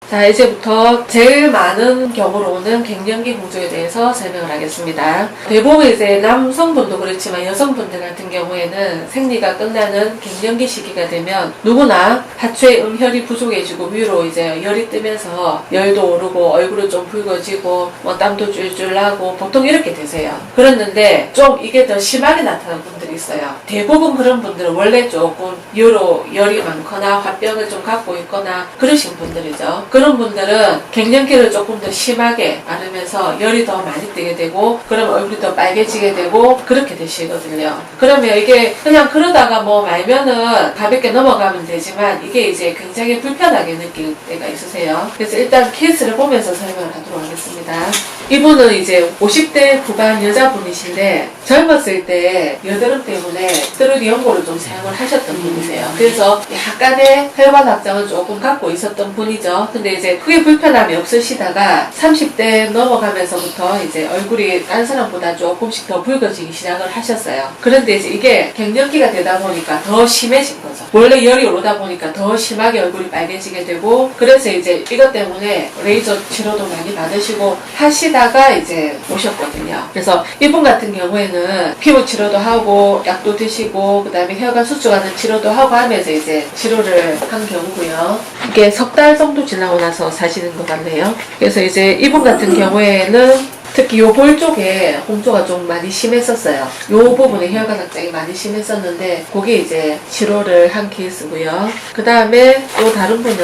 자, 이제부터 제일 많은 경우로 오는 갱년기 공조에 대해서 설명을 하겠습니다. 대부분 이제 남성분도 그렇지만 여성분들 같은 경우에는 생리가 끝나는 갱년기 시기가 되면 누구나 하초에 음혈이 부족해지고 위로 이제 열이 뜨면서 열도 오르고 얼굴은 좀 붉어지고 뭐 땀도 줄줄 나고 보통 이렇게 되세요. 그랬는데 좀 이게 더 심하게 나타나는 분들이 있어요. 대부분 그런 분들은 원래 조금 위로 열이 많거나 화병을 좀 갖고 있거나 그러신 분들이죠. 그런 분들은 갱년기를 조금 더 심하게 앓으면서 열이 더 많이 뜨게 되고 그럼 얼굴이 더 빨개지게 되고 그렇게 되시거든요. 그러면 이게 그냥 그러다가 뭐 말면은 가볍게 넘어가면 되지만 이게 이제 굉장히 불편하게 느낄 때가 있으세요. 그래서 일단 케이스를 보면서 설명을 하도록 하겠습니다. 이분은 이제 50대 후반 여자분이신데 젊었을 때 여드름 때문에 스테로이드 연고를 좀 사용을 하셨던 분이세요. 그래서 약간의 혈관 확장을 조금 갖고 있었던 분이죠. 근데 이제 크게 불편함이 없으시다가 30대 넘어가면서부터 이제 얼굴이 딴 사람보다 조금씩 더 붉어지기 시작을 하셨어요. 그런데 이제 이게 갱년기가 되다 보니까 더 심해진 거죠. 원래 열이 오르다 보니까 더 심하게 얼굴이 빨개지게 되고 그래서 이제 이것 때문에 레이저 치료도 많이 받으시고 하시다가 이제 오셨거든요. 그래서 이분 같은 경우에는 피부 치료도 하고 약도 드시고 그 다음에 혈관 수축하는 치료도 하고 하면서 이제 치료를 한 경우고요. 이게 석 달 정도 지나고 나서 사시는 것 같네요. 그래서 이제 이분 같은 경우에는 특히 요 볼 쪽에 홍조가 좀 많이 심했었어요. 요 부분에 혈관 확장이 많이 심했었는데 그게 이제 치료를 한 케이스고요. 그 다음에 요 다른 분을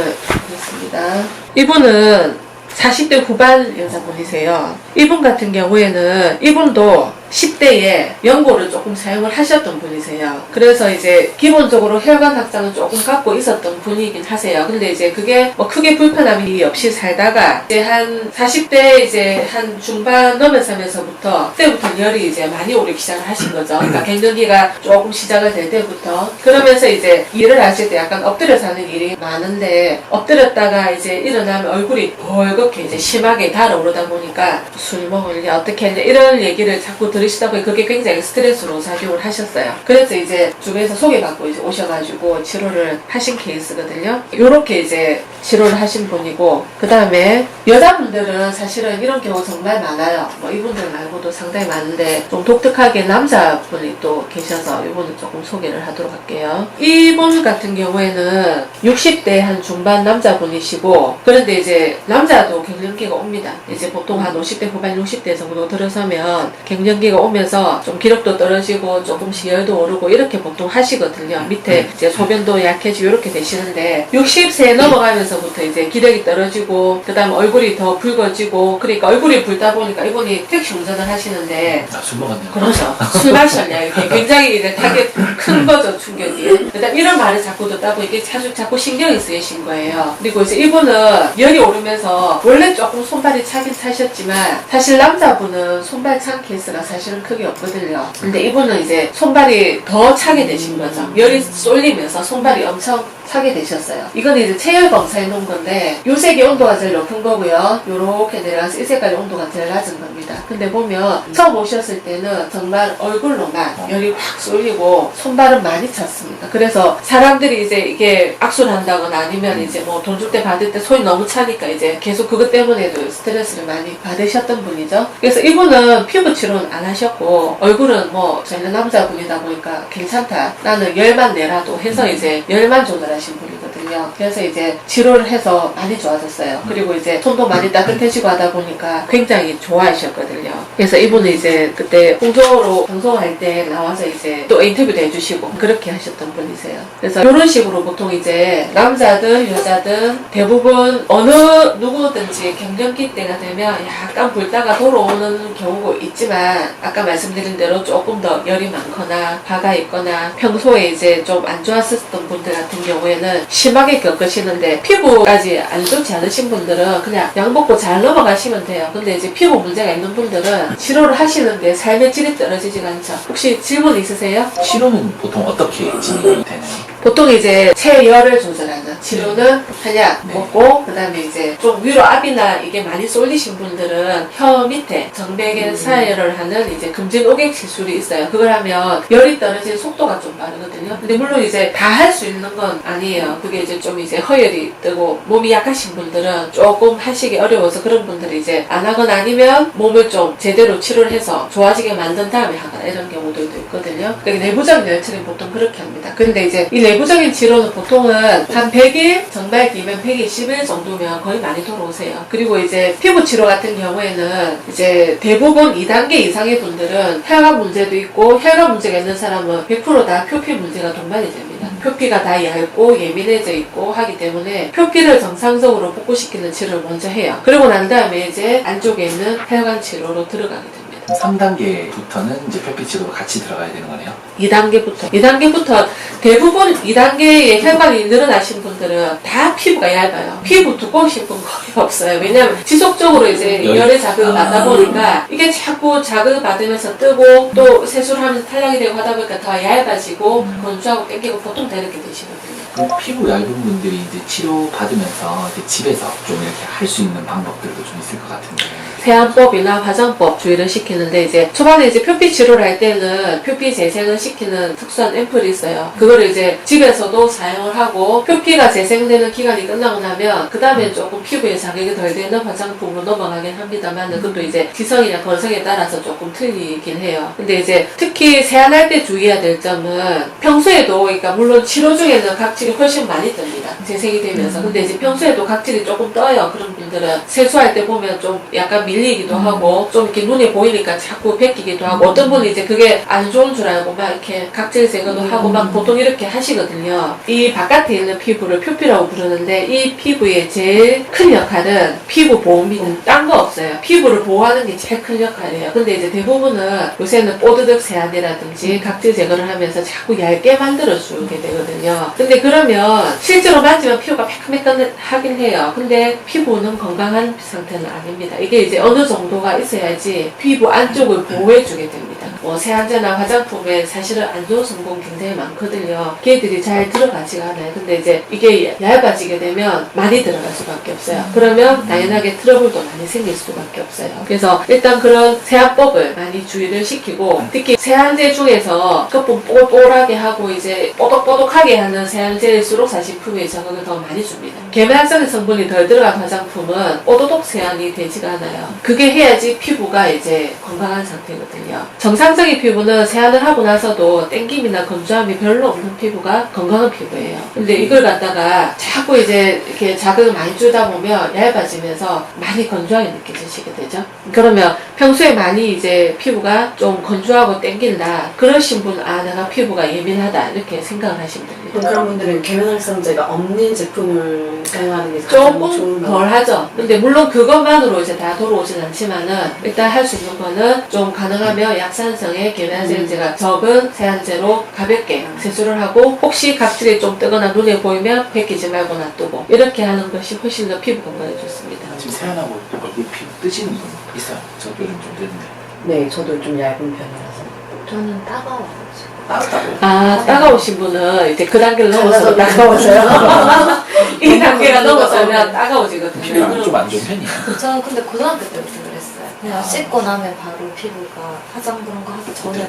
보겠습니다. 이분은 40대 후반 여자분이세요. 이분 같은 경우에는 이분도 10대에 연고를 조금 사용을 하셨던 분이세요. 그래서 이제 기본적으로 혈관 확장은 조금 갖고 있었던 분이긴 하세요. 근데 이제 그게 뭐 크게 불편함이 없이 살다가 이제 한 40대 이제 한 중반 넘어서면서부터 그때부터 열이 이제 많이 오르기 시작을 하신 거죠. 그러니까 갱년기가 조금 시작을 될 때부터 그러면서 이제 일을 하실 때 약간 엎드려 사는 일이 많은데 엎드렸다가 이제 일어나면 얼굴이 벌겋게 이제 심하게 달아오르다 보니까 술 먹으려 어떻게 했냐 이런 얘기를 자꾸 들으시다 보니 그게 굉장히 스트레스로 작용을 하셨어요. 그래서 이제 주변에서 소개받고 이제 오셔가지고 치료를 하신 케이스거든요. 요렇게 이제 치료를 하신 분이고 그 다음에 여자분들은 사실은 이런 경우 정말 많아요. 뭐 이분들 말고도 상당히 많은데 좀 독특하게 남자분이 또 계셔서 이분은 조금 소개를 하도록 할게요. 이분 같은 경우에는 60대 한 중반 남자분이시고 그런데 이제 남자도 갱년기가 옵니다. 이제 보통 한 50대 후반 60대 정도 들어서면 갱년기가 오면서 좀 기력도 떨어지고 조금씩 열도 오르고 이렇게 보통 하시거든요. 밑에 이제 소변도 약해지고 이렇게 되시는데 60세 넘어가면서부터 이제 기력이 떨어지고 그 다음 얼굴이 더 붉어지고 그러니까 얼굴이 붉다 보니까 이분이 택시 운전을 하시는데 술 먹었네요. 그렇죠. 술 마셨냐 이렇게 굉장히 이제 타겟 큰 거죠 충격이. 그다음 이런 말을 자꾸 듣다 보니 이게 자꾸 신경이 쓰이신 거예요. 그리고 이제 이분은 열이 오르면서 원래 조금 손발이 차긴 차셨지만 사실 남자분은 손발 찬 케이스가 사실은 크게 없거든요. 근데 이분은 이제 손발이 더 차게 되신 거죠. 열이 쏠리면서 손발이 엄청 차게 되셨어요. 이건 이제 체열 검사해 놓은 건데 요 색이 온도가 제일 높은 거고요. 요렇게 내려가서 이 색깔이 온도가 제일 낮은 겁니다. 근데 보면 처음 오셨을 때는 정말 얼굴로만 열이 확 쏠리고 손발은 많이 찼습니다. 그래서 사람들이 이제 이게 악수를 한다거나 아니면 이제 뭐 돈 줄 때 받을 때 손이 너무 차니까 이제 계속 그것 때문에도 스트레스를 많이 받으셨던 분이죠. 그래서 이분은 피부 치료는 안 하셨고 얼굴은 뭐 저희는 남자분이다 보니까 괜찮다. 나는 열만 내라도 해서 이제 열만 조절하신 분이거든요. 그래서 이제 치료를 해서 많이 좋아졌어요. 그리고 이제 손도 많이 따뜻해지고 하다 보니까 굉장히 좋아하셨거든요. 그래서 이분은 이제 그때 홍조로 방송할 때 나와서 이제 또 인터뷰도 해주시고 그렇게 하셨던 분이세요. 그래서 이런 식으로 보통 이제 남자든 여자든 대부분 어느 누구든지 갱년기 때가 되면 약간 붉다가 돌아오는 경우가 있지만 아까 말씀드린 대로 조금 더 열이 많거나 화가 있거나 평소에 이제 좀 안 좋았었던 분들 같은 경우에는 심하게 겪으시는데 피부까지 안 좋지 않으신 분들은 그냥 약 먹고 잘 넘어가시면 돼요. 근데 이제 피부 문제가 있는 분들은 치료를 하시는데 삶의 질이 떨어지지가 않죠. 혹시 질문 있으세요? 치료는 보통 어떻게 진행이 되나요? 보통 이제 체열을 조절하는 치료는 한약 먹고, 그 다음에 이제 좀 위로 압이나 이게 많이 쏠리신 분들은 혀 밑에 정맥에 사혈을 하는 이제 금진 오객 시술이 있어요. 그걸 하면 열이 떨어지는 속도가 좀 빠르거든요. 근데 물론 이제 다 할 수 있는 건 아니에요. 그게 이제 좀 이제 허열이 뜨고 몸이 약하신 분들은 조금 하시기 어려워서 그런 분들이 이제 안 하거나 아니면 몸을 좀 제대로 치료를 해서 좋아지게 만든 다음에 하거나 이런 경우들도 있거든요. 그러니까 내부적인 열처리는 보통 그렇게 합니다. 근데 이제 이 내부적인 치료는 보통은 한 100일, 정말 길면 120일 정도면 거의 많이 돌아오세요. 그리고 이제 피부 치료 같은 경우에는 이제 대부분 2단계 이상의 분들은 혈관 문제도 있고, 혈관 문제가 있는 사람은 100% 다 표피 문제가 동반이 됩니다. 표피가 다 얇고 예민해져 있고 하기 때문에 표피를 정상적으로 복구시키는 치료를 먼저 해요. 그리고 난 다음에 이제 안쪽에 있는 혈관 치료로 들어가게 됩니다. 3단계부터는 이제 표피 치료가 같이 들어가야 되는 거네요. 2단계부터 대부분 2단계의 혈관이 늘어나신 분들은 다 피부가 얇아요. 피부 두꺼우신 분 거의 없어요. 왜냐면 지속적으로 이제 열의 자극을 받다 보니까 이게 자꾸 자극을 받으면서 뜨고 또 세수를 하면서 탈락이 되고 하다 보니까 더 얇아지고 건조하고 땡기고 보통 다 이렇게 되시거든요. 그럼 피부 얇은 분들이 이제 치료 받으면서 이제 집에서 좀 이렇게 할 수 있는 방법들도 좀 있을 것 같은데. 세안법이나 화장법 주의를 시키는데, 이제 초반에 이제 표피 치료를 할 때는 표피 재생을 시키는 특수한 앰플이 있어요. 그거를 이제 집에서도 사용을 하고, 표피가 재생되는 기간이 끝나고 나면 그 다음에 조금 피부에 자극이 덜 되는 화장품으로 넘어가긴 합니다만, 그것도 이제 지성이나 건성에 따라서 조금 틀리긴 해요. 근데 이제 특히 세안할 때 주의해야 될 점은, 평소에도 그러니까 물론 치료 중에는 각질이 훨씬 많이 뜹니다. 재생이 되면서. 근데 이제 평소에도 각질이 조금 떠요. 그런 분들은 세수할 때 보면 좀 약간 밀리기도 하고 좀 이렇게 눈에 보이니까 자꾸 베끼기도 하고, 어떤 분은 이제 그게 안 좋은 줄 알고 막 이렇게 각질 제거도 하고 막 보통 이렇게 하시거든요. 이 바깥에 있는 피부를 표피라고 부르는데, 이 피부의 제일 큰 역할은 피부 보호입니다. 딴 거 없어요. 피부를 보호하는 게 제일 큰 역할이에요. 근데 이제 대부분은 요새는 뽀드득 세안이라든지 각질 제거를 하면서 자꾸 얇게 만들어주게 되거든요. 근데 그러면 실제로 만지면 피부가 매끈매끈하긴 해요. 근데 피부는 건강한 상태는 아닙니다. 이게 이제 어느 정도가 있어야지 피부 안쪽을 보호해주게 됩니다. 뭐 세안제나 화장품에 사실은 안 좋은 성분 굉장히 많거든요. 걔들이 잘 들어가지가 않아요. 근데 이제 이게 얇아지게 되면 많이 들어갈 수밖에 없어요. 그러면 당연하게 트러블도 많이 생길 수밖에 없어요. 그래서 일단 그런 세안법을 많이 주의를 시키고, 특히 세안제 중에서 거품 뽀글뽀글하게 하고 이제 뽀독뽀독하게 하는 세안제일수록 사실 피부에 자극을 더 많이 줍니다. 계면활성의 성분이 덜 들어간 화장품은 오도독 세안이 되지가 않아요. 그게 해야지 피부가 이제 건강한 상태거든요. 정상적인 피부는 세안을 하고 나서도 땡김이나 건조함이 별로 없는 피부가 건강한 피부예요. 근데 이걸 갖다가 자꾸 이제 이렇게 자극을 많이 주다 보면 얇아지면서 많이 건조하게 느껴지시게 되죠. 그러면 평소에 많이 이제 피부가 좀 건조하고 땡긴다 그러신 분, 아 내가 피부가 예민하다 이렇게 생각을 하시면 됩니다. 그런 분들은 계면활성제가 없는 제품을 사용하는 게 가장 좋은 조금 덜 하죠. 근데 물론 그것만으로 이제 다 돌아오진 않지만은 일단 할 수 있는 거는 좀 가능하면 약산성의 계면활성제가 적은 세안제로 가볍게 세수를 하고, 혹시 각질이 좀 뜨거나 눈에 보이면 베끼지 말고 놔두고 이렇게 하는 것이 훨씬 더 피부 건강에 좋습니다. 지금 세안하고 얼굴 피부 뜨시는 분 있어요? 저도 요즘 좀 되는데. 네, 저도 좀 얇은 편이라서. 저는 따가워요. 따뜻하고요? 아, 따가우신 분은 이제 그 단계를 넘어서 따가워져요. 이 단계가 넘어서면 따가워지거든요. 피부가 좀 안 좋은 편이에요. 저는 근데 고등학교 때부터 그랬어요. 그냥 씻고 나면 바로 피부가 화장 그런 거 하기 전에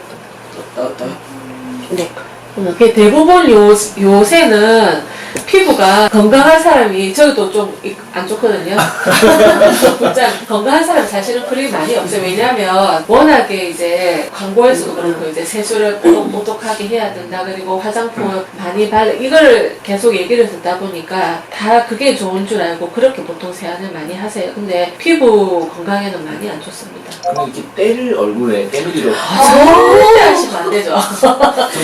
따뜻해요? 네. 대부분 요새는 피부가 건강한 사람이, 저희도 좀 안 좋거든요. 진짜 건강한 사람 사실은 그리 많이 없어요. 왜냐면 워낙에 이제 광고에서도 그렇고 이제 세수를 뽀독뽀독하게 해야 된다, 그리고 화장품을 많이 이걸 계속 얘기를 듣다 보니까 다 그게 좋은 줄 알고 그렇게 보통 세안을 많이 하세요. 근데 피부 건강에는 많이 안 좋습니다. 근데 이렇게 때를 얼굴에 때밀이로 절대 하시면 안 되죠.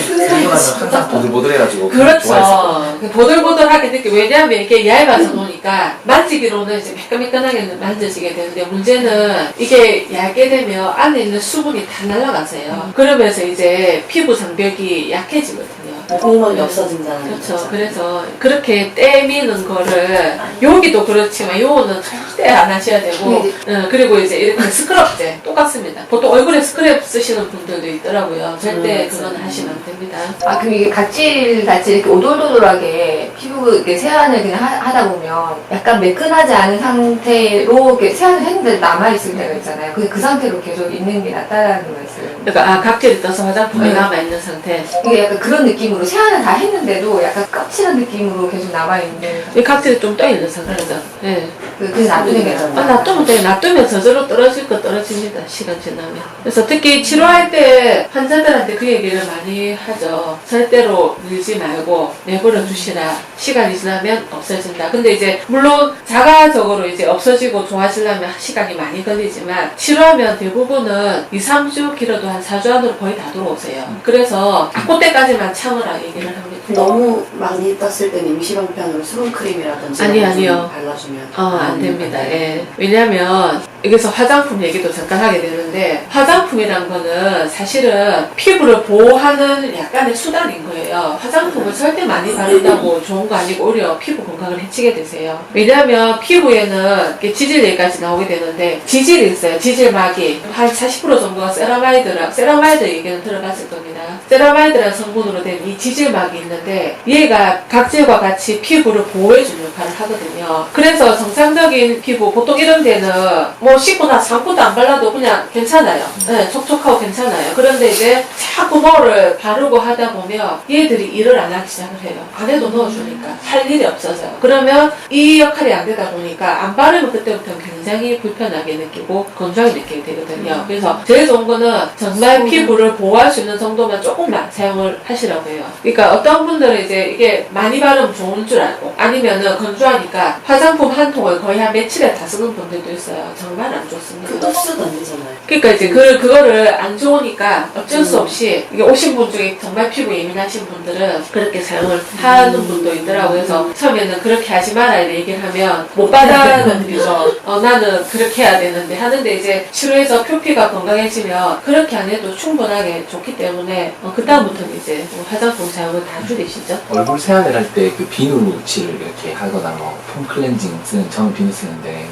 생각하면 항상 보들보들해가지고 그렇죠. 좋아했어요. 보들보들하게 느껴. 왜냐하면 이게 얇아서 놓으니까 만지기로는 이제 매끈매끈하게 만져지게 되는데, 문제는 이게 얇게 되면 안에 있는 수분이 다 날아가세요. 그러면서 이제 피부 장벽이 약해지거든요. 모공막이 없어진다는 그렇죠. 거죠. 그래서 그렇게 떼미는 거를 여기도 그렇지만 요거는 절대 안 하셔야 되고 그리고 이제 이렇게 스크럽제 똑같습니다. 보통 얼굴에 스크럽 쓰시는 분들도 있더라고요. 절대 그건 하시면 안 됩니다. 아, 그럼 이게 각질 같이 이렇게 오돌오돌하게 피부 이렇게 세안을 그냥 하다 보면 약간 매끈하지 않은 상태로 이렇게 세안을 했는데 남아있을 때가 있잖아요. 근데 그 상태로 계속 있는 게 낫다라는 말씀. 그러니까 각질이 떠서 화장품이 네. 남아있는 상태. 이게 약간 그런 느낌으로 세안을 다 했는데도 약간 까칠한 느낌으로 계속 남아있는. 이 각질이 좀 떠있는 상태죠. 네. 그래서 놔두는 게 낫다. 놔두면 돼요. 놔두면 저절로 떨어질 거 떨어집니다. 시간 지나면. 그래서 특히 치료할 때 환자들한테 그 얘기를 많이 하죠. 절대로 밀지 말고 내버려 두시라. 시간이 지나면 없어진다. 근데 이제 물론 자가적으로 이제 없어지고 좋아지려면 시간이 많이 걸리지만 치료하면 대부분은 2, 3주 길어도 한 4주 안으로 거의 다 들어오세요. 그래서 그때까지만 참으라 얘기를 합니다. 너무 많이 떴을 때는 임시방편으로 수분크림이라든지 아니요. 발라주면 안 됩니다. 예. 왜냐면 여기서 화장품 얘기도 잠깐 하게 되는데 화장품이란 거는 사실은 피부를 보호하는 약간의 수단인 거예요. 화장품을 절대 많이 바른다고 좋은 거 아니고 오히려 피부 건강을 해치게 되세요. 왜냐면 피부에는 이렇게 지질 얘기까지 나오게 되는데 지질이 있어요. 지질막이 한 40% 정도가 세라마이드 얘기는 들어봤을 겁니다. 세라마이드라는 성분으로 된 이 지질막이 있는데 얘가 각질과 같이 피부를 보호해주는 역할을 하거든요. 그래서 정상적인 피부 보통 이런 데는 뭐 씻고 나서 샴푸도 안 발라도 그냥 괜찮아요. 네, 촉촉하고 괜찮아요. 그런데 이제 자꾸 뭐를 바르고 하다 보면 얘들이 일을 안 하기 시작을 해요. 안에도 넣어주니까 할 일이 없어져요. 그러면 이 역할이 안 되다 보니까 안 바르면 그때부터 굉장히 불편하게 느끼고 건조하게 느끼게 되거든요. 그래서 제일 좋은 거는 정말 피부를 보호할 수 있는 정도만 조금만 사용을 하시라고 해요. 그러니까 어떤 분들은 이제 이게 많이 바르면 좋은 줄 알고 아니면은 건조하니까 화장품 한 통을 거의 한 며칠에 다 쓰는 분들도 있어요. 정말 안 좋습니다. 그 흡수도 안 되잖아요. 그러니까 이제 그거를 안 좋으니까 어쩔 수 없이 이게 오신 분 중에 정말 피부 예민하신 분들은 그렇게 사용을 하는 분도 있더라고요. 그래서 처음에는 그렇게 하지 마라 이렇게 얘기를 하면 못 받아들이죠. 나는 그렇게 해야 되는데 하는데 이제 치료해서 표피가 건강해지면 그렇게 안 해도 충분하게 좋기 때문에 그 다음부터는 이제 화장품 사용을 다 줄이시죠. 얼굴 세안을 할 때 그 비누 칠을 이렇게 하거나 폼 클렌징 쓰는 저는 비누 쓰는데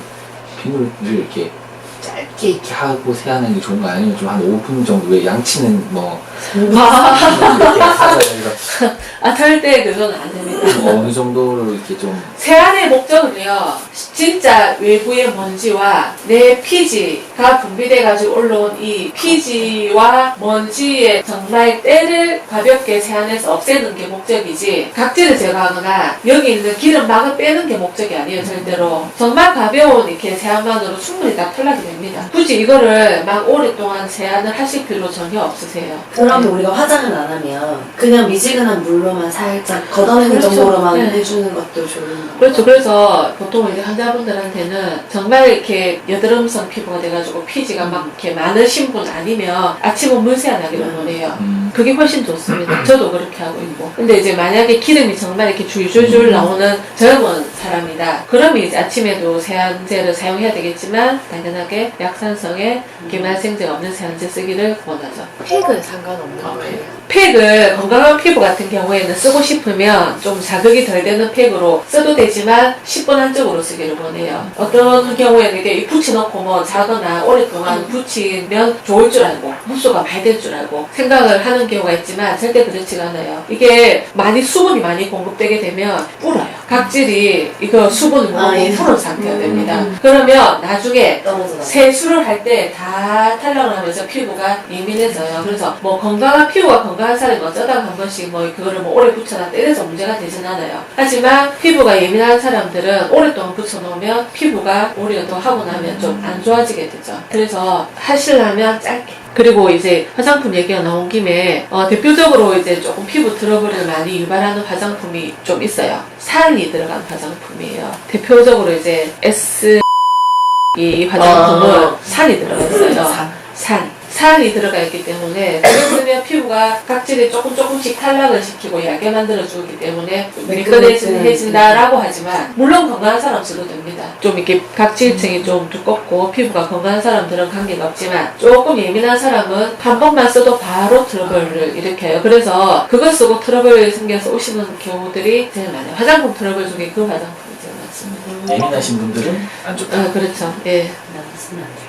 비누를 이렇게 짧게 이렇게 하고 세안하는 게 좋은 거 아니면 좀 한 5분 정도 왜 양치는 뭐 이렇게 하잖아요. 절대 그건 안 됩니다. 어느 정도로 이렇게 좀 세안의 목적은요, 진짜 외부의 먼지와 내 피지가 분비돼가지고 올라온 이 피지와 먼지의 정말 때를 가볍게 세안해서 없애는 게 목적이지, 각질을 제거하거나 여기 있는 기름막을 빼는 게 목적이 아니에요, 절대로. 정말 가벼운 이렇게 세안만으로 충분히 다 털나게 됩니다. 굳이 이거를 막 오랫동안 세안을 하실 필요 전혀 없으세요. 그러면 우리가 화장을 안 하면 그냥 미지근한 물로만 살짝 걷어내는 그렇죠. 정도로만 네. 해주는 것도 좋은 거. 그렇죠. 그래서 보통 이제 환자분들한테는 정말 이렇게 여드름성 피부가 돼가지고 피지가 막 이렇게 많으신 분 아니면 아침은 물세안하기를 원해요. 그게 훨씬 좋습니다. 저도 그렇게 하고 있고. 근데 이제 만약에 기름이 정말 이렇게 줄줄줄 나오는 젊은 사람이다. 그러면 이제 아침에도 세안제를 사용해야 되겠지만 당연하게 약산성에 기말생제가 없는 세안제 쓰기를 원하죠. 팩은 상관없는 거예요. 팩을 건강한 피부 같은 경우에는 쓰고 싶으면 좀 자극이 덜 되는 팩으로 써도 되지만 10분 한쪽으로 쓰기를 원해요. 어떤 경우에는 이게 붙여놓고 뭐 자거나 오랫동안 붙이면 좋을 줄 알고 흡수가 많이 될 줄 알고 생각을 하는 경우가 있지만 절대 그렇지가 않아요. 이게 수분이 많이 공급되게 되면 불어요. 각질이 이거 수분을 너무 풀은 상태가 됩니다. 그러면 나중에 떨어져. 세수를 할 때 다 탈락을 하면서 피부가 예민해져요. 그래서 뭐 건강한 피부가 건강한 사람이 어쩌다가 한 번씩 뭐 그거를 뭐 오래 붙여놨다 이래서 문제가 되진 않아요. 하지만 피부가 예민한 사람들은 오랫동안 붙여놓으면 피부가 오히려 더 하고 나면 좀 안 좋아지게 되죠. 그래서 하시려면 짧게. 그리고 이제 화장품 얘기가 나온 김에 대표적으로 이제 조금 피부 트러블을 많이 유발하는 화장품이 좀 있어요. 산이 들어간 화장품이에요. 대표적으로 이제 이 화장품은 산이 들어가 있어요. 살이 들어가 있기 때문에 그걸 쓰면 피부가 각질이 조금씩 탈락을 시키고 얇게 만들어주기 때문에 매끈해진다라고 하지만 물론 건강한 사람 써도 됩니다. 좀 이렇게 각질층이 좀 두껍고 피부가 건강한 사람들은 관계가 없지만 조금 예민한 사람은 한 번만 써도 바로 트러블을 일으켜요. 그래서 그걸 쓰고 트러블 생겨서 오시는 경우들이 제일 많아요. 화장품 트러블 중에 그 화장품이 제일 많습니다. 예민하신 분들은 안 좋다. 그렇죠. 예. 나 쓰면 안 돼.